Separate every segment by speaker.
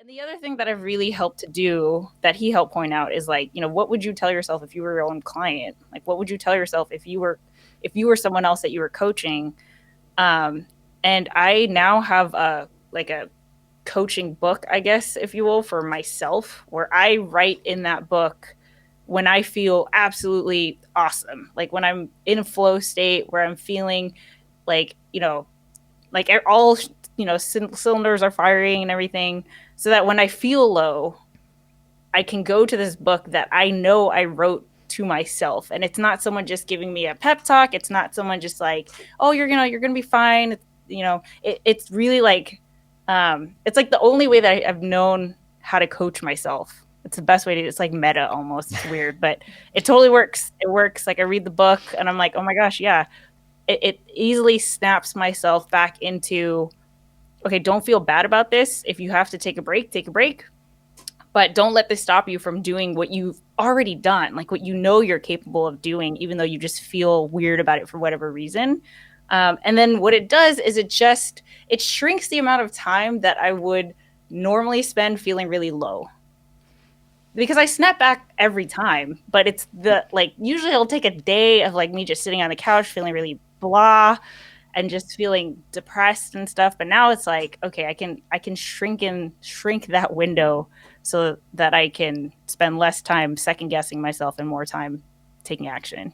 Speaker 1: And the other thing that I've really helped to do that he helped point out is like, what would you tell yourself if you were your own client? Like, what would you tell yourself if you were someone else that you were coaching? Um, and I now have a coaching book, I guess, if you will, for myself, where I write in that book when I feel absolutely awesome, like when I'm in a flow state where I'm feeling like, like all cylinders are firing and everything, so that when I feel low, I can go to this book that I know I wrote to myself, and it's not someone just giving me a pep talk. It's not someone just like, oh, you're gonna be fine. It's really like, it's like the only way that I've known how to coach myself. It's the best way to. It's like meta almost. It's weird, but it totally works. It works. Like I read the book and I'm like, oh my gosh, yeah. It easily snaps myself back into, okay, don't feel bad about this. If you have to take a break, take a break, but don't let this stop you from doing what you've already done, like what you know you're capable of doing, even though you just feel weird about it for whatever reason. And then what it does is it shrinks the amount of time that I would normally spend feeling really low, because I snap back every time. But it's the like usually it'll take a day of like me just sitting on the couch feeling really blah and just feeling depressed and stuff. But now it's like, okay, I can shrink that window so that I can spend less time second guessing myself and more time taking action.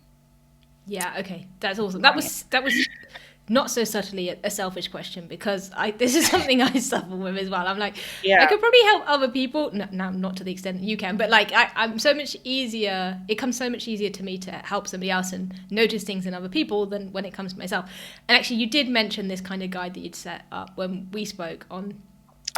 Speaker 2: Yeah, okay, that's awesome. That
Speaker 1: Applying it.
Speaker 2: was that was not so subtly a selfish question, because this is something I suffer with as well. I'm like, I
Speaker 1: Yeah.
Speaker 2: could probably help other people. No, no, not to the extent that you can, but like I'm so much easier. It comes so much easier to me to help somebody else and notice things in other people than when it comes to myself. And actually, you did mention this kind of guide that you'd set up when we spoke on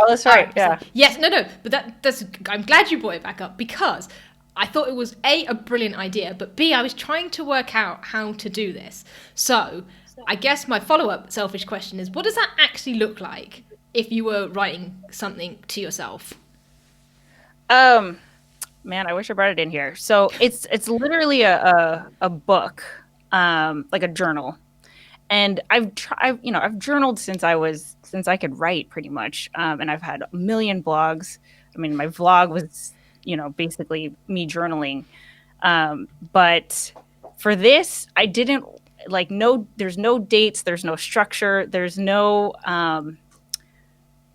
Speaker 1: Oh, that's
Speaker 2: our
Speaker 1: right.
Speaker 2: episode.
Speaker 1: Yeah.
Speaker 2: Yes, no, no, but that's. I'm glad you brought it back up, because I thought it was a brilliant idea, but B, I was trying to work out how to do this. So I guess my follow up selfish question is, what does that actually look like if you were writing something to yourself?
Speaker 1: Um, Man, I wish I brought it in here. So it's literally a book, like a journal. And I've journaled since I could write pretty much. And I've had a million blogs. I mean, my vlog was, basically me journaling. But for this, I didn't like no. There's no dates. There's no structure. There's no.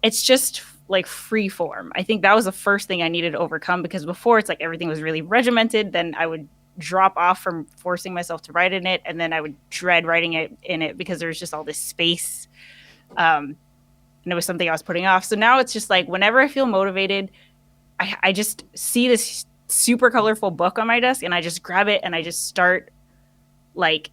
Speaker 1: It's just like free form. I think that was the first thing I needed to overcome, because before it's like everything was really regimented. Then I would drop off from forcing myself to write in it, and then I would dread writing it in it because there's just all this space. And it was something I was putting off. So now it's just like whenever I feel motivated, I just see this super colorful book on my desk and I just grab it and I just start like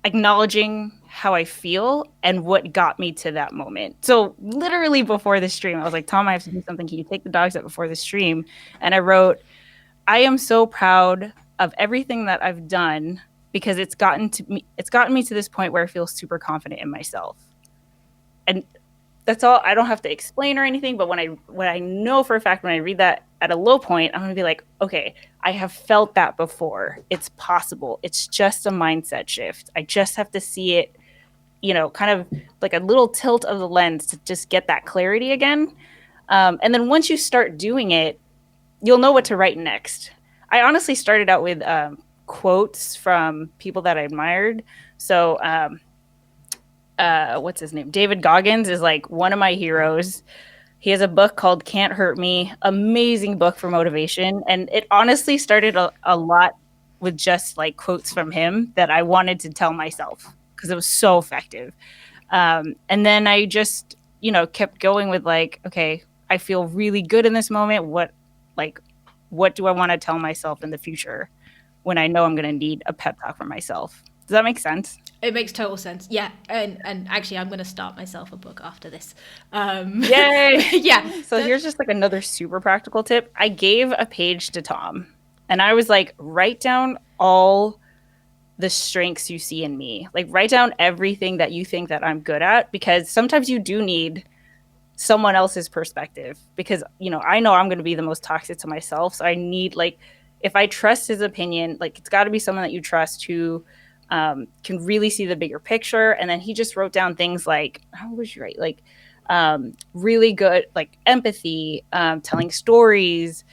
Speaker 1: acknowledging how I feel and what got me to that moment. So literally before the stream, I was like, Tom, I have to do something. Can you take the dogs out before the stream? And I wrote, I am so proud of everything that I've done, because it's gotten me to this point where I feel super confident in myself. And that's all. I don't have to explain or anything, but when I know for a fact, when I read that at a low point, I'm going to be like, okay, I have felt that before. It's possible. It's just a mindset shift. I just have to see it, kind of like a little tilt of the lens to just get that clarity again. And then once you start doing it, you'll know what to write next. I honestly started out with quotes from people that I admired. So what's his name? David Goggins is like one of my heroes. He has a book called Can't Hurt Me, amazing book for motivation. And it honestly started a lot with just like quotes from him that I wanted to tell myself because it was so effective. And then I just, kept going with like, okay, I feel really good in this moment. Like, what do I want to tell myself in the future when I know I'm going to need a pep talk for myself? Does that make sense?
Speaker 2: It makes total sense. Yeah, and actually, I'm going to start myself a book after this.
Speaker 1: Yay.
Speaker 2: Yeah,
Speaker 1: So here's just like another super practical tip. I gave a page to Tom and I was like, write down all the strengths you see in me. Like write down everything that you think that I'm good at, because sometimes you do need someone else's perspective, because, I know I'm going to be the most toxic to myself. So I need like, if I trust his opinion, like it's got to be someone that you trust who can really see the bigger picture. And then he just wrote down things like, how would you write? Like, really good, like empathy, telling stories,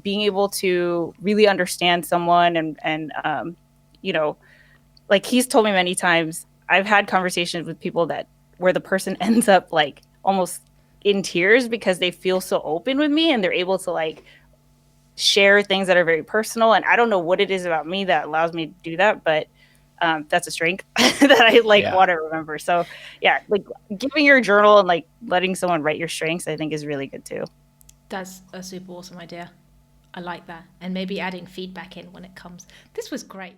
Speaker 1: being able to really understand someone, and you know, like he's told me many times, I've had conversations with people that where the person ends up like almost in tears because they feel so open with me and they're able to like share things that are very personal. And I don't know what it is about me that allows me to do that, but that's a strength that I like
Speaker 3: Yeah.
Speaker 1: want to remember. So yeah, like giving your journal and like letting someone write your strengths, I think is really good too.
Speaker 2: That's a super awesome idea. I like that. And maybe adding feedback in when it comes. This was great.